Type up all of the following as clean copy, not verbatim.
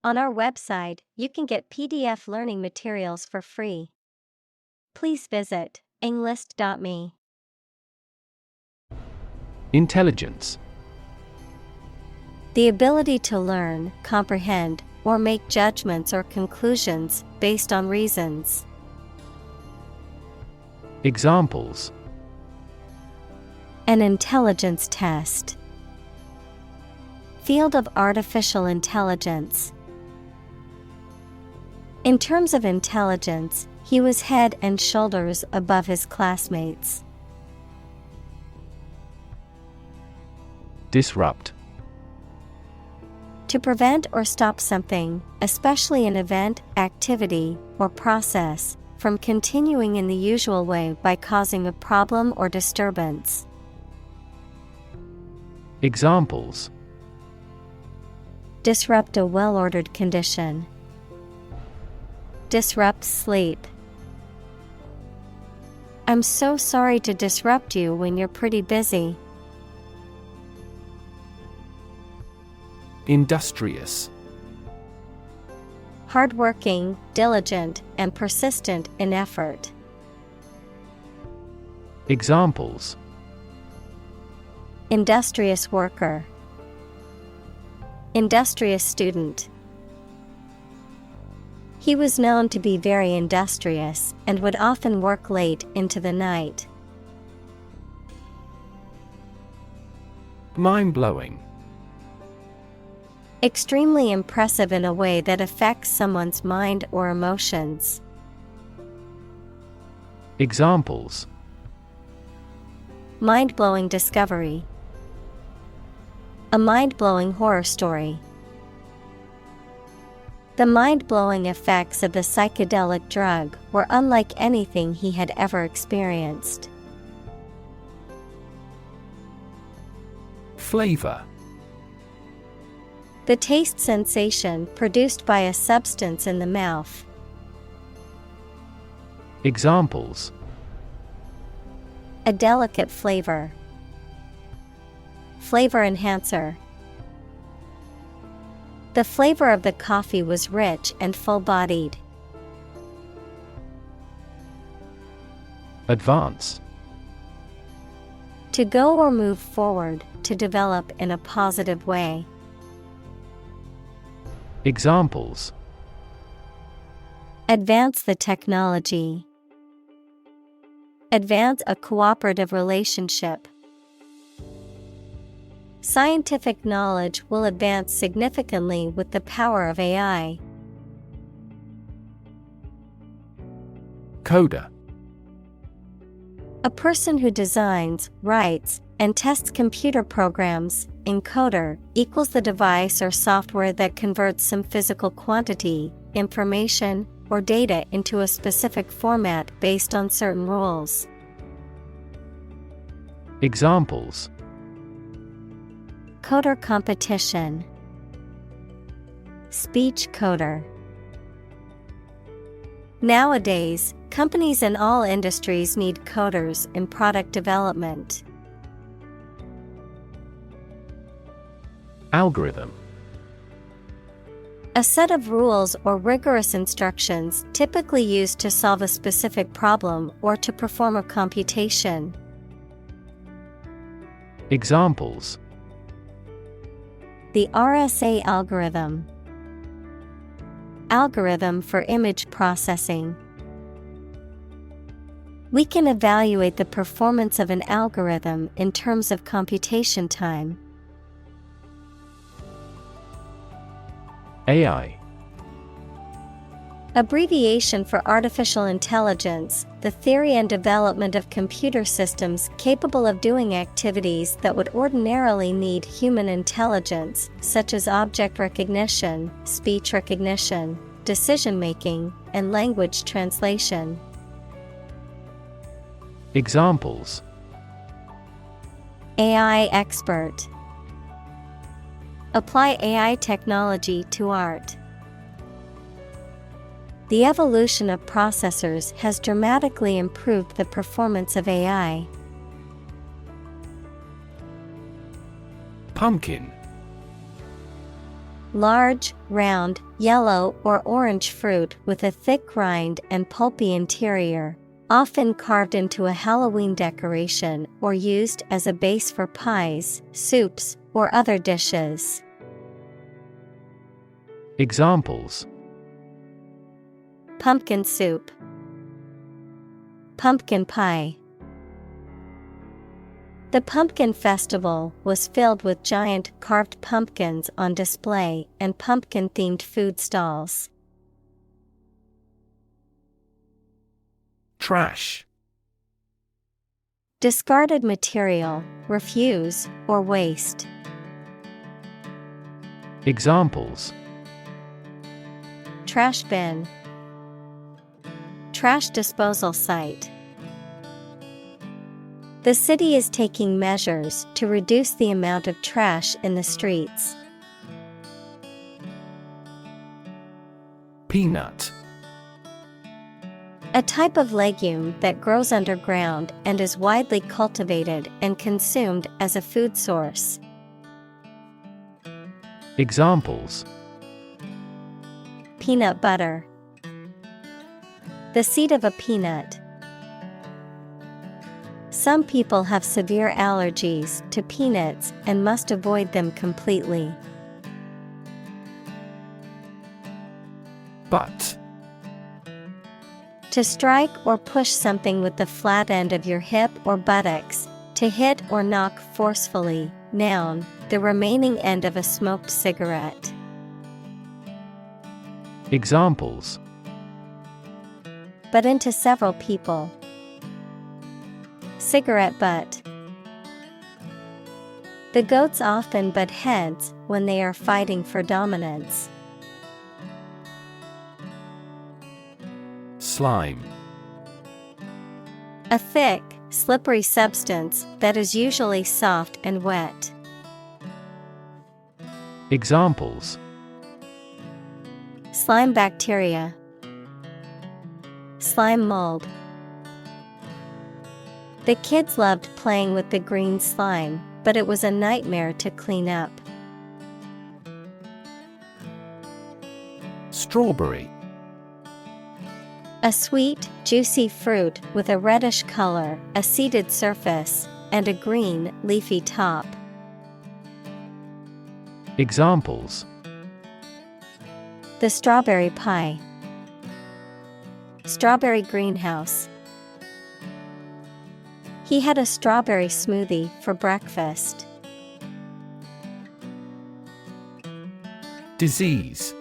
On our website, you can get PDF learning materials for free. Please visit englist.me. Intelligence. The ability to learn, comprehend, or make judgments or conclusions based on reasons. Examples: An intelligence test. Field of artificial intelligence. In terms of intelligence, he was head and shoulders above his classmates. Disrupt. To prevent or stop something, especially an event, activity, or process, from continuing in the usual way by causing a problem or disturbance. Examples: Disrupt a well-ordered condition. Disrupt sleep. I'm so sorry to disrupt you when you're pretty busy. Industrious. Hardworking, diligent, and persistent in effort. Examples: Industrious worker. Industrious student. He was known to be very industrious and would often work late into the night. Mind-blowing. Extremely impressive in a way that affects someone's mind or emotions. Examples: Mind-blowing discovery. A mind-blowing horror story. The mind-blowing effects of the psychedelic drug were unlike anything he had ever experienced. Flavor. The taste sensation produced by a substance in the mouth. Examples: A delicate flavor. Flavor enhancer. The flavor of the coffee was rich and full-bodied. Advance. To go or move forward, to develop in a positive way. Examples: Advance the technology. Advance a cooperative relationship. Scientific knowledge will advance significantly with the power of AI. Coder. A person who designs, writes, and tests computer programs. Encoder equals the device or software that converts some physical quantity, information, or data into a specific format based on certain rules. Examples: Coder competition. Speech coder. Nowadays, companies in all industries need coders in product development. Algorithm. A set of rules or rigorous instructions typically used to solve a specific problem or to perform a computation. Examples: The RSA algorithm. Algorithm for image processing. We can evaluate the performance of an algorithm in terms of computation time. AI. Abbreviation for artificial intelligence, the theory and development of computer systems capable of doing activities that would ordinarily need human intelligence, such as object recognition, speech recognition, decision-making, and language translation. Examples: AI expert. Apply AI technology to art. The evolution of processors has dramatically improved the performance of AI. Pumpkin. Large, round, yellow or orange fruit with a thick rind and pulpy interior, often carved into a Halloween decoration or used as a base for pies, soups, or other dishes. Examples: Pumpkin soup, pumpkin pie. The pumpkin festival was filled with giant carved pumpkins on display and pumpkin-themed food stalls. Trash. Discarded material, refuse, or waste. Examples: Trash bin, trash disposal site. The city is taking measures to reduce the amount of trash in the streets. Peanut. A type of legume that grows underground and is widely cultivated and consumed as a food source. Examples: Peanut butter. The seed of a peanut. Some people have severe allergies to peanuts and must avoid them completely. Butt. To strike or push something with the flat end of your hip or buttocks, to hit or knock forcefully. Noun, the remaining end of a smoked cigarette. Examples: Butt into several people. Cigarette butt. The goats often butt heads when they are fighting for dominance. Slime. A thick, slippery substance that is usually soft and wet. Examples: Slime bacteria. Slime mold. The kids loved playing with the green slime, but it was a nightmare to clean up. Strawberry. A sweet, juicy fruit with a reddish color, a seeded surface, and a green, leafy top. Examples: The strawberry pie. Strawberry greenhouse. He had a strawberry smoothie for breakfast. Disease.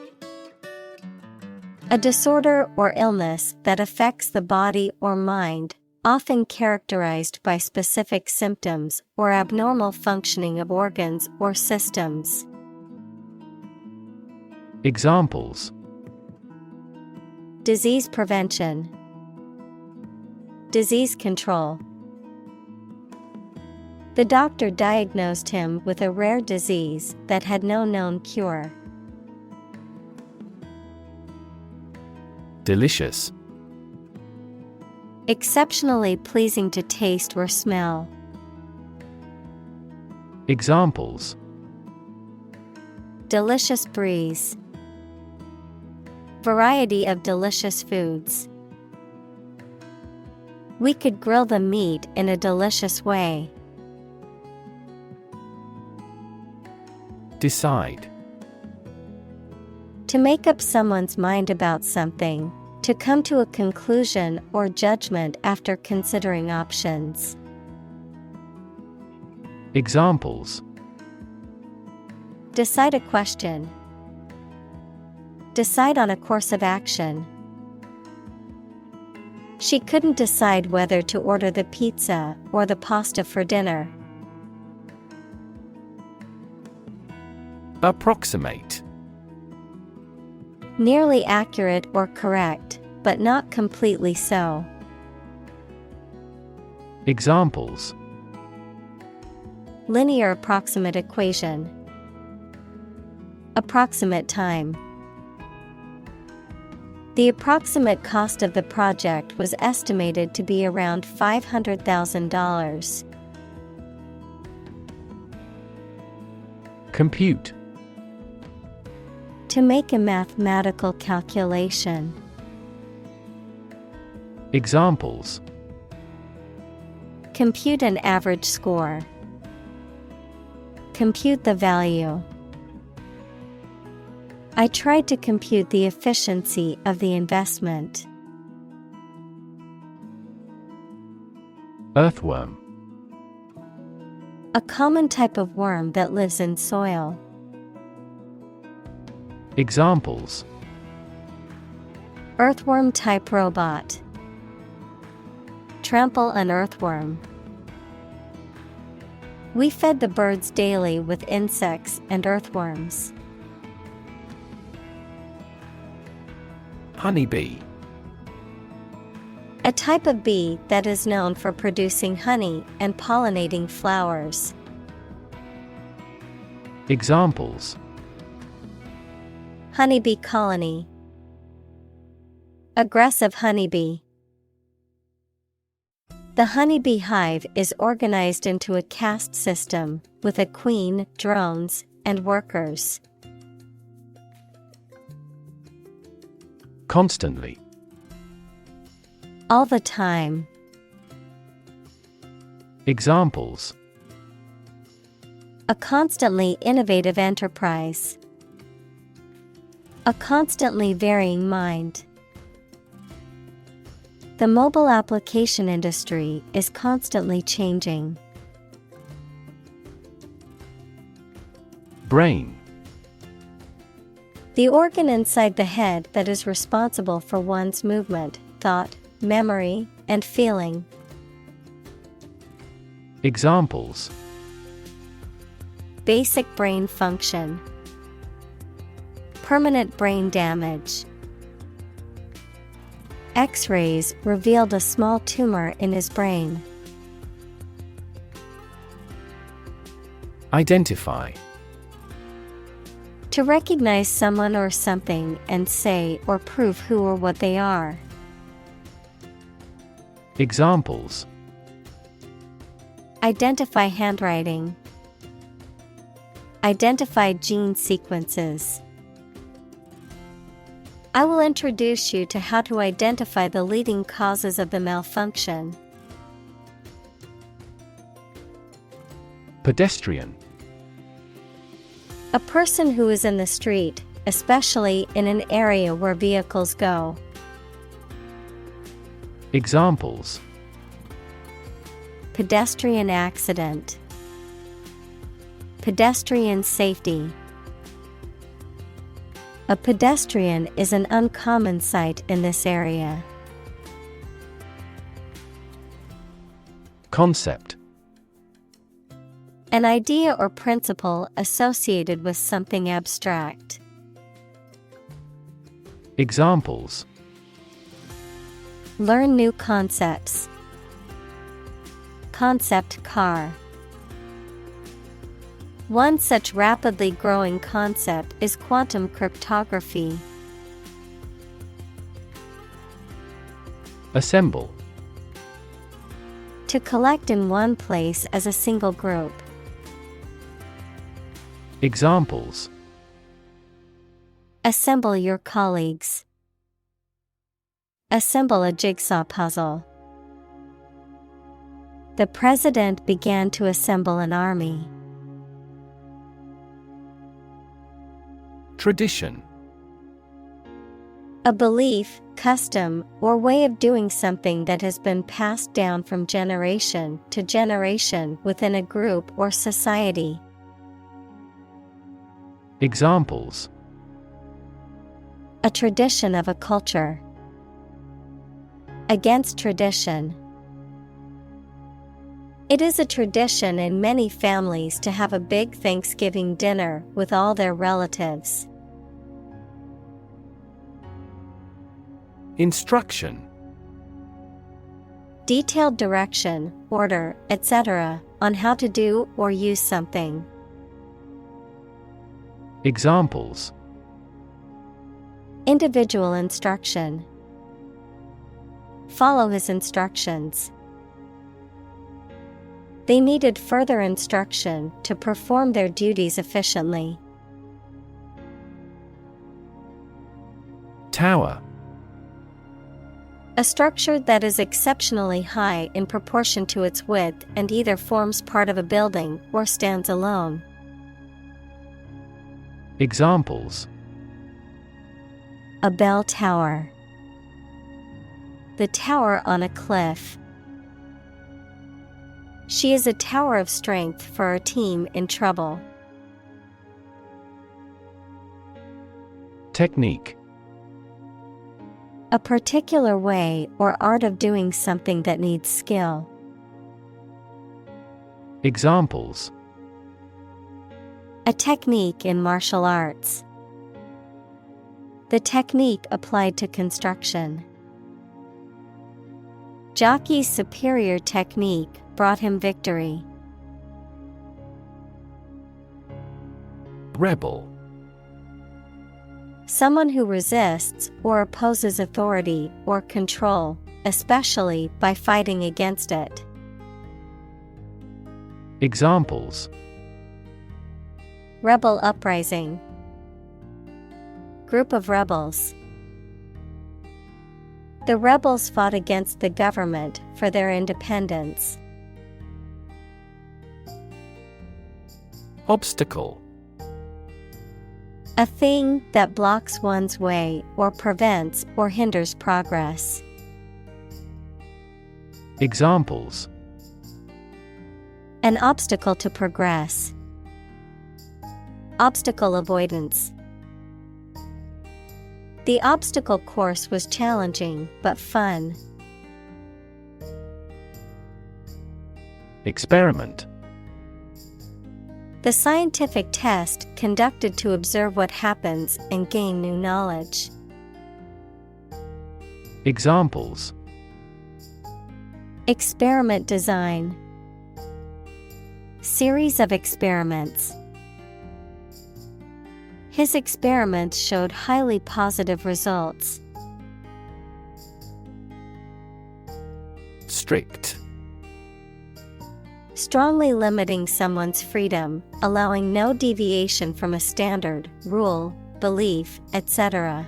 A disorder or illness that affects the body or mind, often characterized by specific symptoms or abnormal functioning of organs or systems. Examples: Disease prevention. Disease control. The doctor diagnosed him with a rare disease that had no known cure. Delicious. Exceptionally pleasing to taste or smell. Examples: Delicious breeze. Variety of delicious foods. We could grill the meat in a delicious way. Decide. To make up someone's mind about something, to come to a conclusion or judgment after considering options. Examples: Decide a question. Decide on a course of action. She couldn't decide whether to order the pizza or the pasta for dinner. Approximate. Nearly accurate or correct, but not completely so. Examples: Linear approximate equation. Approximate time. The approximate cost of the project was estimated to be around $500,000. Compute. To make a mathematical calculation. Examples: Compute an average score. Compute the value. I tried to compute the efficiency of the investment. Earthworm. A common type of worm that lives in soil. Examples: Earthworm-type robot. Trample an earthworm. We fed the birds daily with insects and earthworms. Honeybee. A type of bee that is known for producing honey and pollinating flowers. Examples: Honeybee colony. Aggressive honeybee. The honeybee hive is organized into a caste system, with a queen, drones, and workers. Constantly. All the time. Examples: A constantly innovative enterprise. A constantly varying mind. The mobile application industry is constantly changing. Brain. The organ inside the head that is responsible for one's movement, thought, memory, and feeling. Examples: Basic brain function. Permanent brain damage. X-rays revealed a small tumor in his brain. Identify. To recognize someone or something and say or prove who or what they are. Examples: Identify handwriting. Identify gene sequences. I will introduce you to how to identify the leading causes of the malfunction. Pedestrian. A person who is in the street, especially in an area where vehicles go. Examples: Pedestrian accident. Pedestrian safety. A pedestrian is an uncommon sight in this area. Concept. An idea or principle associated with something abstract. Examples: Learn new concepts. Concept car. One such rapidly growing concept is quantum cryptography. Assemble. To collect in one place as a single group. Examples: Assemble your colleagues. Assemble a jigsaw puzzle. The president began to assemble an army. Tradition. A belief, custom, or way of doing something that has been passed down from generation to generation within a group or society. Examples: A tradition of a culture. Against tradition. It is a tradition in many families to have a big Thanksgiving dinner with all their relatives. Instruction. Detailed direction, order, etc., on how to do or use something. Examples: Individual instruction. Follow his instructions. They needed further instruction to perform their duties efficiently. Tower. A structure that is exceptionally high in proportion to its width and either forms part of a building or stands alone. Examples: A bell tower. The tower on a cliff. She is a tower of strength for our team in trouble. Technique. A particular way or art of doing something that needs skill. Examples: A technique in martial arts. The technique applied to construction. Jockey's superior technique brought him victory. Rebel. Someone who resists or opposes authority or control, especially by fighting against it. Examples: Rebel uprising. Group of rebels. The rebels fought against the government for their independence. Obstacle. A thing that blocks one's way or prevents or hinders progress. Examples: An obstacle to progress. Obstacle avoidance. The obstacle course was challenging but fun. Experiment. The scientific test conducted to observe what happens and gain new knowledge. Examples: Experiment design. Series of experiments. His experiments showed highly positive results. Strict. Strongly limiting someone's freedom, allowing no deviation from a standard, rule, belief, etc.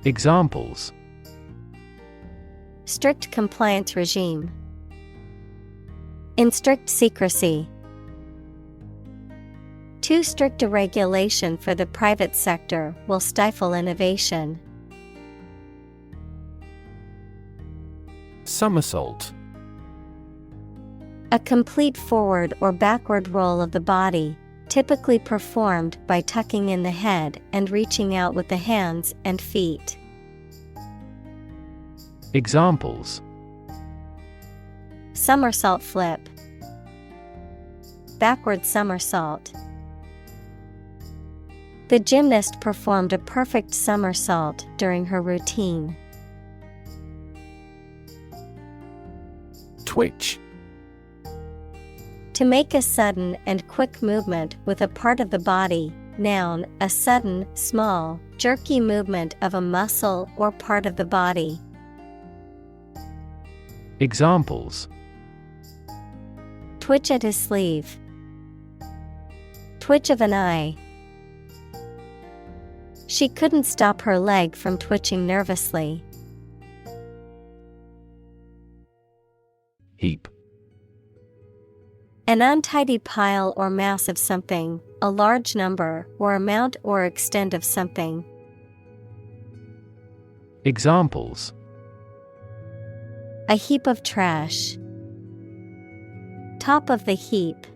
Examples: Strict compliance regime. In strict secrecy. Too strict a regulation for the private sector will stifle innovation. Somersault. A complete forward or backward roll of the body, typically performed by tucking in the head and reaching out with the hands and feet. Examples: Somersault flip. Backward somersault. The gymnast performed a perfect somersault during her routine. Twitch. To make a sudden and quick movement with a part of the body. Noun, a sudden, small, jerky movement of a muscle or part of the body. Examples: Twitch at his sleeve. Twitch of an eye. She couldn't stop her leg from twitching nervously. Heap. An untidy pile or mass of something, a large number or amount or extent of something. Examples: A heap of trash. Top of the heap.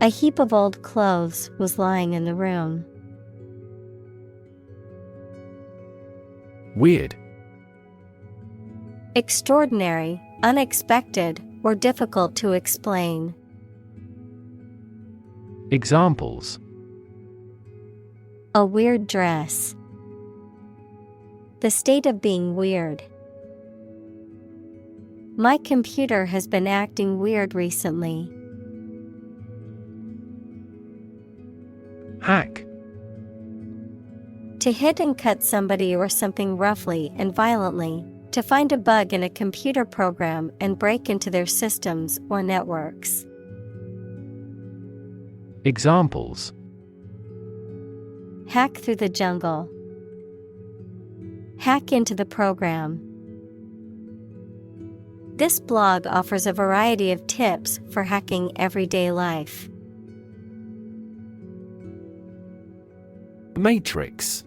A heap of old clothes was lying in the room. Weird. Extraordinary, unexpected, or difficult to explain. Examples: A weird dress. The state of being weird. My computer has been acting weird recently. Hack. To hit and cut somebody or something roughly and violently. To find a bug in a computer program and break into their systems or networks. Examples: hack through the jungle. Hack into the program. This blog offers a variety of tips for hacking everyday life. Matrix.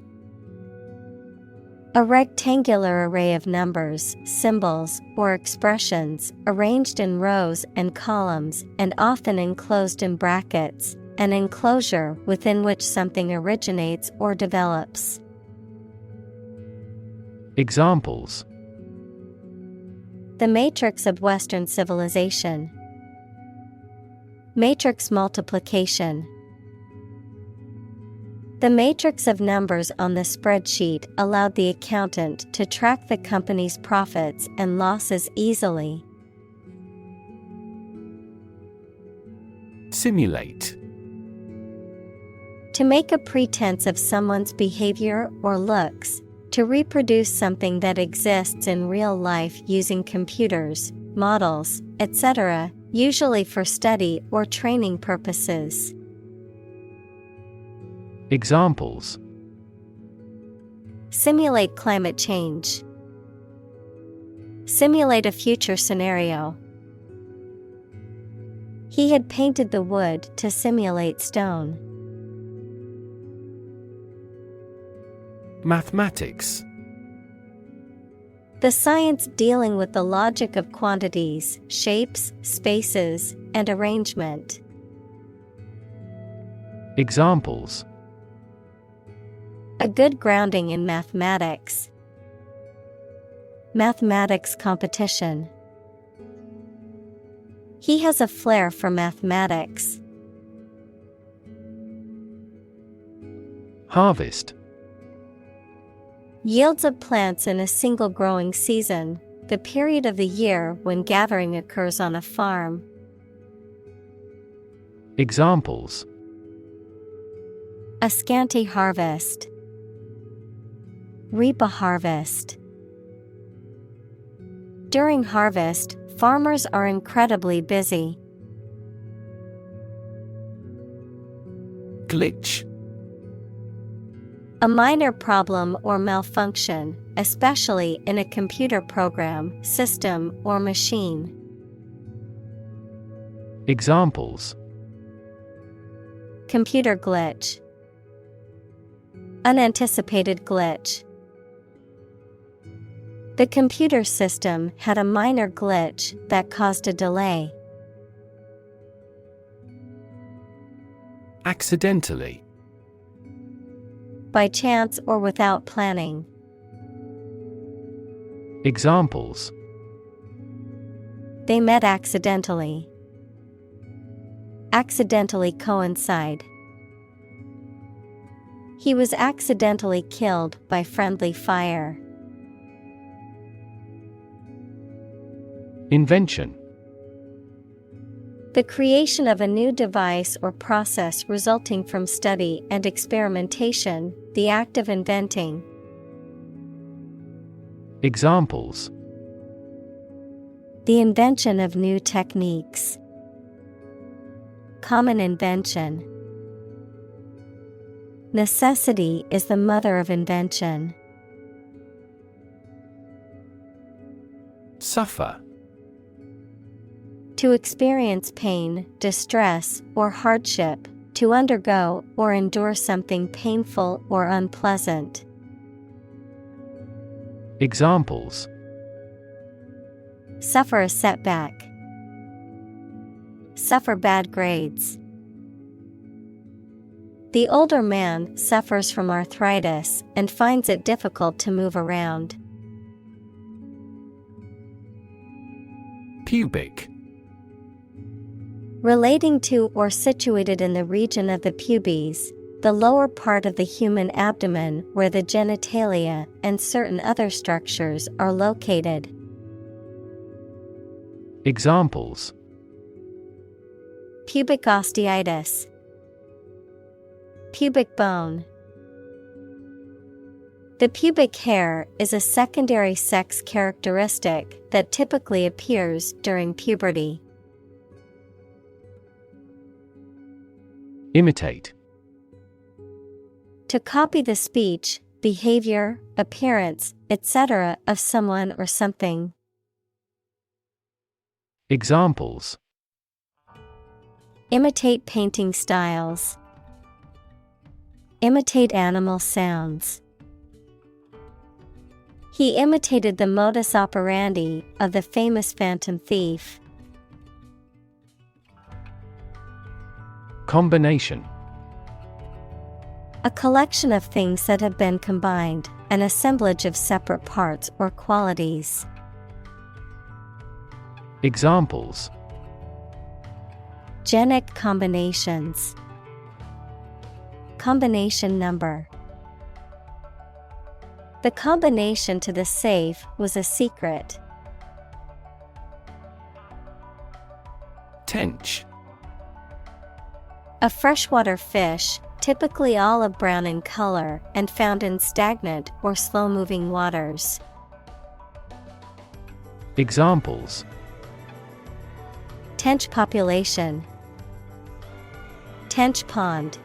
A rectangular array of numbers, symbols, or expressions arranged in rows and columns and often enclosed in brackets, an enclosure within which something originates or develops. Examples: The matrix of Western civilization. Matrix multiplication. The matrix of numbers on the spreadsheet allowed the accountant to track the company's profits and losses easily. Simulate. To make a pretense of someone's behavior or looks, to reproduce something that exists in real life using computers, models, etc., usually for study or training purposes. Examples: Simulate climate change. Simulate a future scenario. He had painted the wood to simulate stone. Mathematics. The science dealing with the logic of quantities, shapes, spaces, and arrangement. Examples: A good grounding in mathematics. Mathematics competition. He has a flair for mathematics. Harvest. Yields of plants in a single growing season, the period of the year when gathering occurs on a farm. Examples: A scanty harvest. Reap a harvest. During harvest, farmers are incredibly busy. Glitch. A minor problem or malfunction, especially in a computer program, system, or machine. Examples: Computer glitch. Unanticipated glitch. The computer system had a minor glitch that caused a delay. Accidentally. By chance or without planning. Examples: They met accidentally. Accidentally coincide. He was accidentally killed by friendly fire. Invention. The creation of a new device or process resulting from study and experimentation, the act of inventing. Examples: The invention of new techniques. Common invention. Necessity is the mother of invention. Suffer. To experience pain, distress, or hardship, to undergo or endure something painful or unpleasant. Examples: Suffer a setback. Suffer bad grades. The older man suffers from arthritis and finds it difficult to move around. Pubic. Relating to or situated in the region of the pubes, the lower part of the human abdomen where the genitalia and certain other structures are located. Examples: Pubic osteitis. Pubic bone. The pubic hair is a secondary sex characteristic that typically appears during puberty. Imitate. To copy the speech, behavior, appearance, etc. of someone or something. Examples: Imitate painting styles. Imitate animal sounds. He imitated the modus operandi of the famous phantom thief. Combination: A collection of things that have been combined, an assemblage of separate parts or qualities. Examples: Genic combinations. Combination number. The combination to the safe was a secret. Tench: A freshwater fish, typically olive brown in color and found in stagnant or slow-moving waters. Examples: Tench population. Tench pond.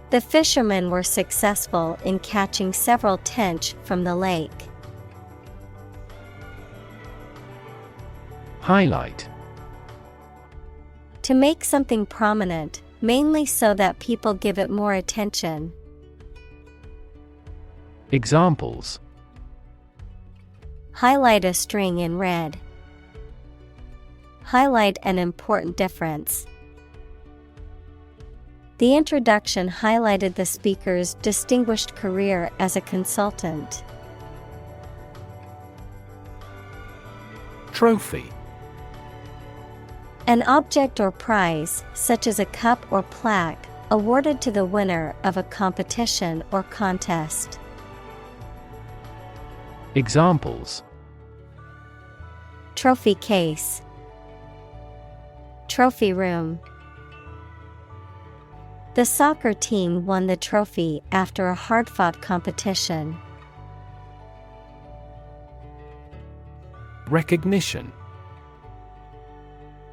The fishermen were successful in catching several tench from the lake. Highlight: To make something prominent, mainly so that people give it more attention. Examples: Highlight a string in red. Highlight an important difference. The introduction highlighted the speaker's distinguished career as a consultant. Trophy: An object or prize, such as a cup or plaque, awarded to the winner of a competition or contest. Examples: Trophy case. Trophy room. The soccer team won the trophy after a hard-fought competition. Recognition: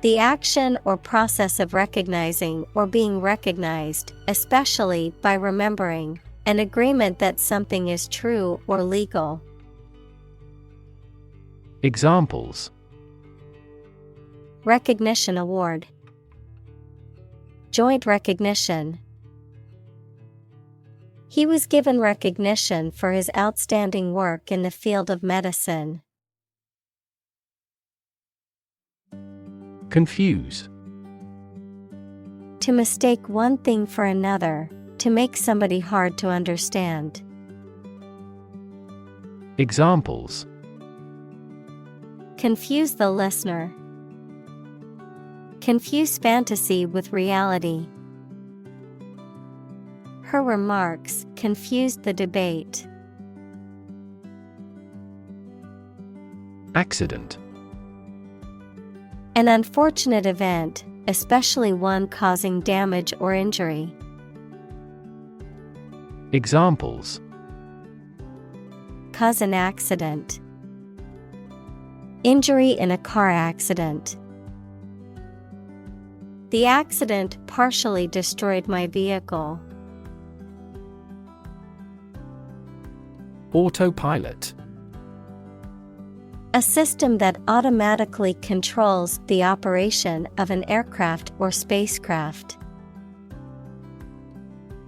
The action or process of recognizing or being recognized, especially by remembering, an agreement that something is true or legal. Examples: Recognition award. Joint recognition. He was given recognition for his outstanding work in the field of medicine. Confuse: To mistake one thing for another, to make somebody hard to understand. Examples: Confuse the listener. Confuse fantasy with reality. Her remarks confused the debate. Accident: An unfortunate event, especially one causing damage or injury. Examples: Cause an accident. Injury in a car accident. The accident partially destroyed my vehicle. Autopilot: A system that automatically controls the operation of an aircraft or spacecraft.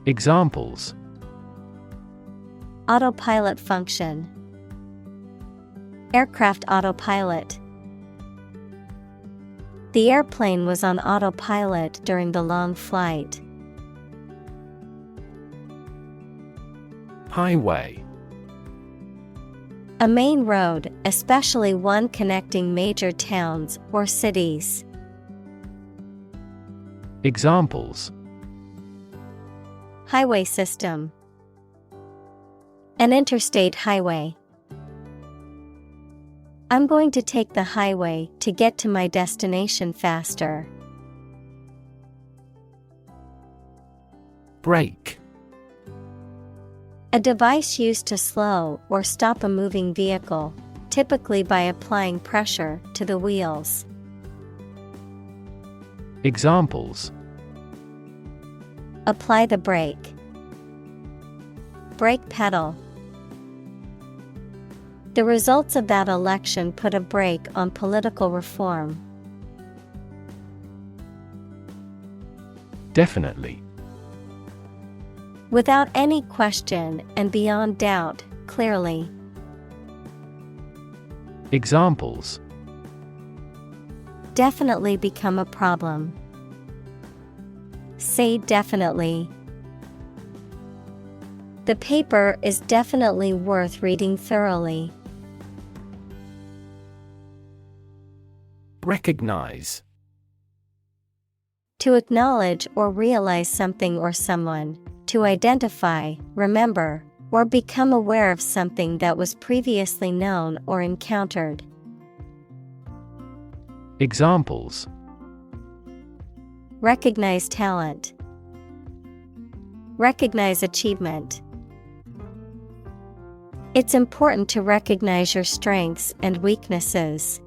Examples: Autopilot function. Aircraft autopilot. The airplane was on autopilot during the long flight. Highway: A main road, especially one connecting major towns or cities. Examples: Highway system. An interstate highway. I'm going to take the highway to get to my destination faster. Brake: A device used to slow or stop a moving vehicle, typically by applying pressure to the wheels. Examples: Apply the brake. Brake pedal. The results of that election put a brake on political reform. Definitely. Without any question and beyond doubt, clearly. Examples: Definitely become a problem. Say definitely. The paper is definitely worth reading thoroughly. Recognize. To acknowledge or realize something or someone, to identify, remember, or become aware of something that was previously known or encountered. Examples: Recognize talent. Recognize achievement. It's important to recognize your strengths and weaknesses.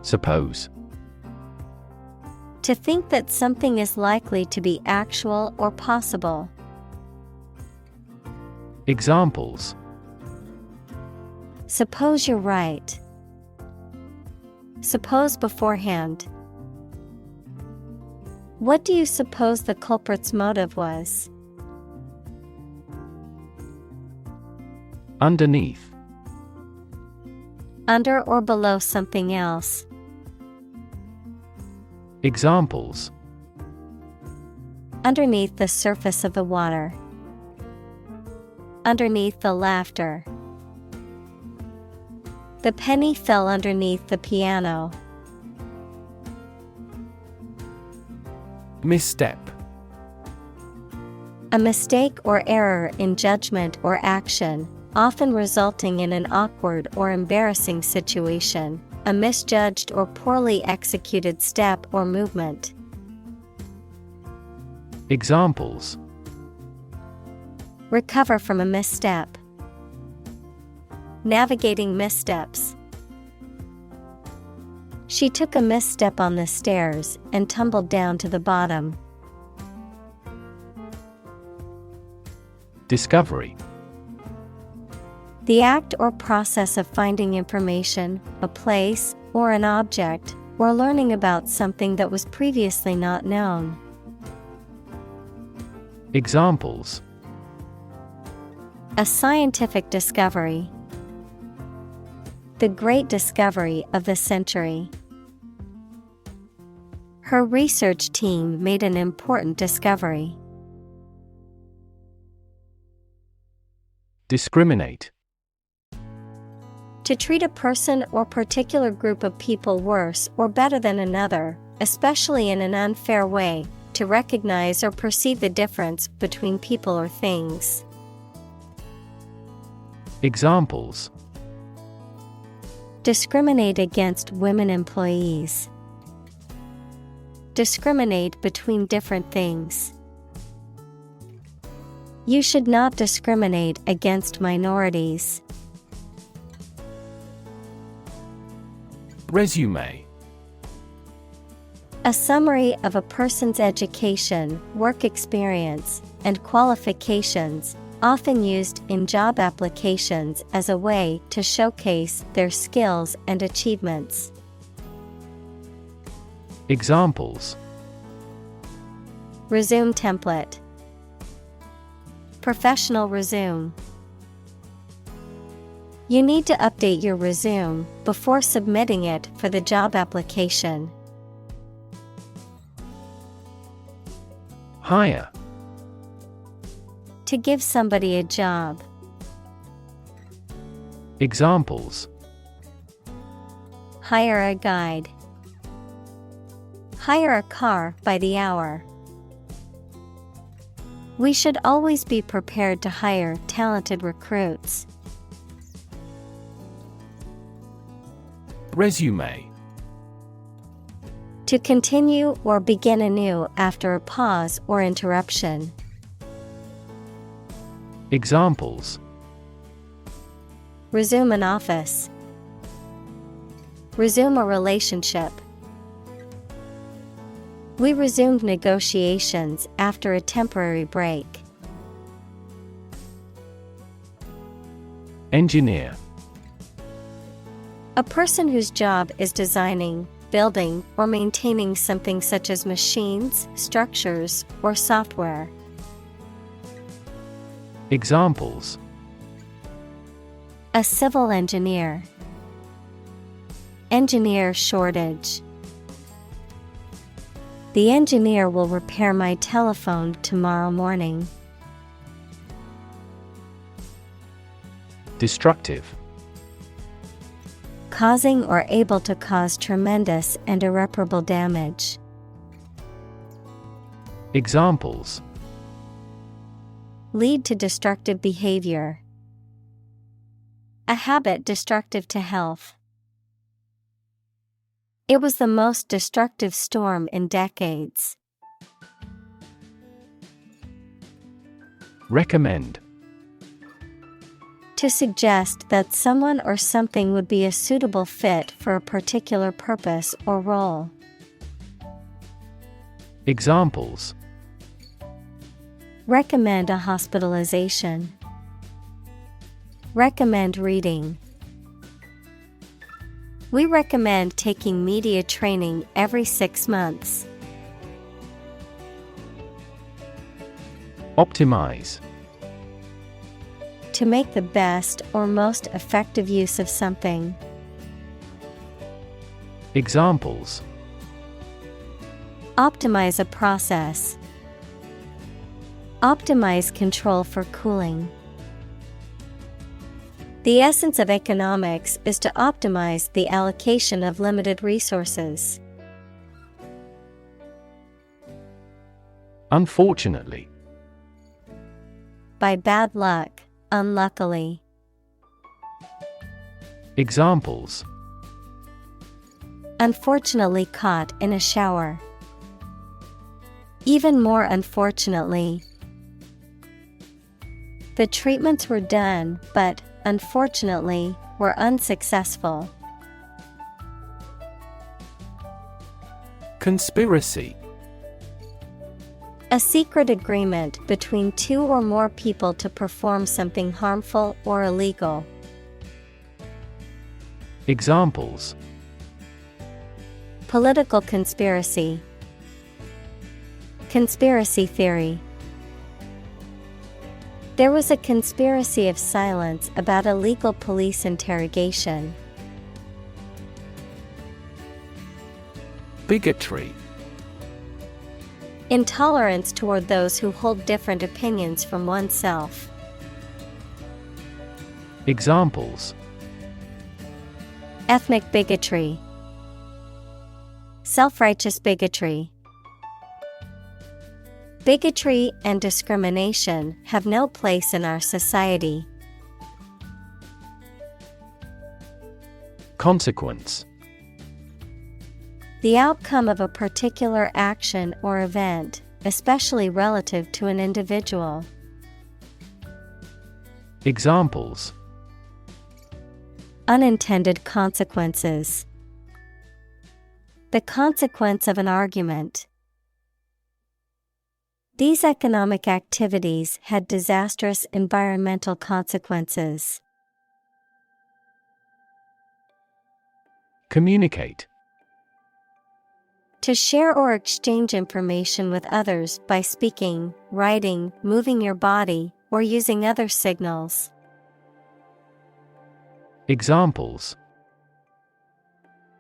Suppose. To think that something is likely to be actual or possible. Examples: Suppose you're right. Suppose beforehand. What do you suppose the culprit's motive was? Underneath. Under or below something else. Examples: Underneath the surface of the water. Underneath the laughter. The penny fell underneath the piano. Misstep. A mistake or error in judgment or action, often resulting in an awkward or embarrassing situation, a misjudged or poorly executed step or movement. Examples: Recover from a misstep. Navigating missteps. She took a misstep on the stairs and tumbled down to the bottom. Discovery. The act or process of finding information, a place, or an object, or learning about something that was previously not known. Examples: A scientific discovery. The great discovery of the century. Her research team made an important discovery. Discriminate. To treat a person or particular group of people worse or better than another, especially in an unfair way, to recognize or perceive the difference between people or things. Examples: Discriminate against women employees. Discriminate between different things. You should not discriminate against minorities. Resume. A summary of a person's education, work experience, and qualifications, often used in job applications as a way to showcase their skills and achievements. Examples: Resume template. Professional resume. You need to update your resume before submitting it for the job application. Hire. To give somebody a job. Examples: Hire a guide. Hire a car by the hour. We should always be prepared to hire talented recruits. Resume. To continue or begin anew after a pause or interruption. Examples: Resume an office. Resume a relationship. We resumed negotiations after a temporary break. Engineer. A person whose job is designing, building, or maintaining something such as machines, structures, or software. Examples: A civil engineer. Engineer shortage. The engineer will repair my telephone tomorrow morning. Destructive. Causing or able to cause tremendous and irreparable damage. Examples: Lead to destructive behavior. A habit destructive to health. It was the most destructive storm in decades. Recommend. To suggest that someone or something would be a suitable fit for a particular purpose or role. Examples: Recommend a hospitalization. Recommend reading. We recommend taking media training every 6 months. Optimize. To make the best or most effective use of something. Examples: Optimize a process. Optimize control for cooling. The essence of economics is to optimize the allocation of limited resources. Unfortunately. By bad luck, unluckily. Examples: Unfortunately caught in a shower. Even more unfortunately. The treatments were done, but, unfortunately, were unsuccessful. Conspiracy. A secret agreement between two or more people to perform something harmful or illegal. Examples: Political conspiracy. Conspiracy theory. There was a conspiracy of silence about illegal police interrogation. Bigotry. Intolerance toward those who hold different opinions from oneself. Examples: Ethnic bigotry. Self-righteous bigotry. Bigotry and discrimination have no place in our society. Consequence. The outcome of a particular action or event, especially relative to an individual. Examples: Unintended consequences. The consequence of an argument. These economic activities had disastrous environmental consequences. Communicate. To share or exchange information with others by speaking, writing, moving your body, or using other signals. Examples: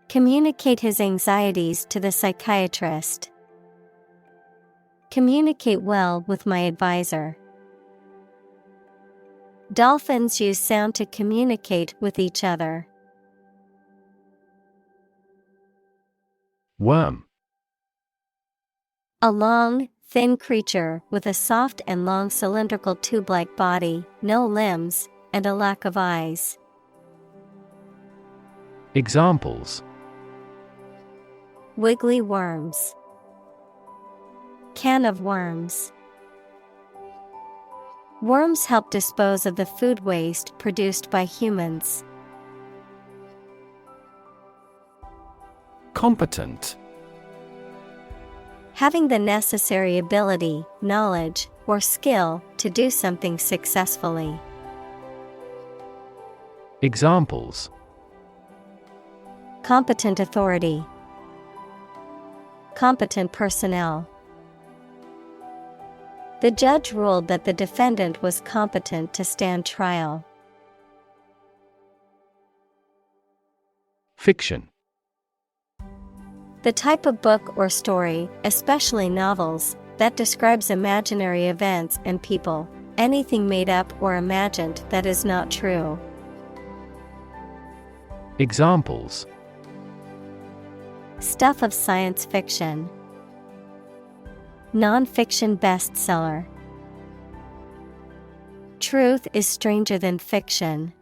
Communicate his anxieties to the psychiatrist. Communicate well with my advisor. Dolphins use sound to communicate with each other. Worm. A long, thin creature with a soft and long cylindrical tube-like body, no limbs, and a lack of eyes. Examples: Wiggly worms. Can of worms. Worms help dispose of the food waste produced by humans. Competent. Having the necessary ability, knowledge, or skill to do something successfully. Examples: Competent authority. Competent personnel. The judge ruled that the defendant was competent to stand trial. Fiction. The type of book or story, especially novels, that describes imaginary events and people, anything made up or imagined that is not true. Examples: Stuff of science fiction. Non-fiction bestseller. Truth is stranger than fiction.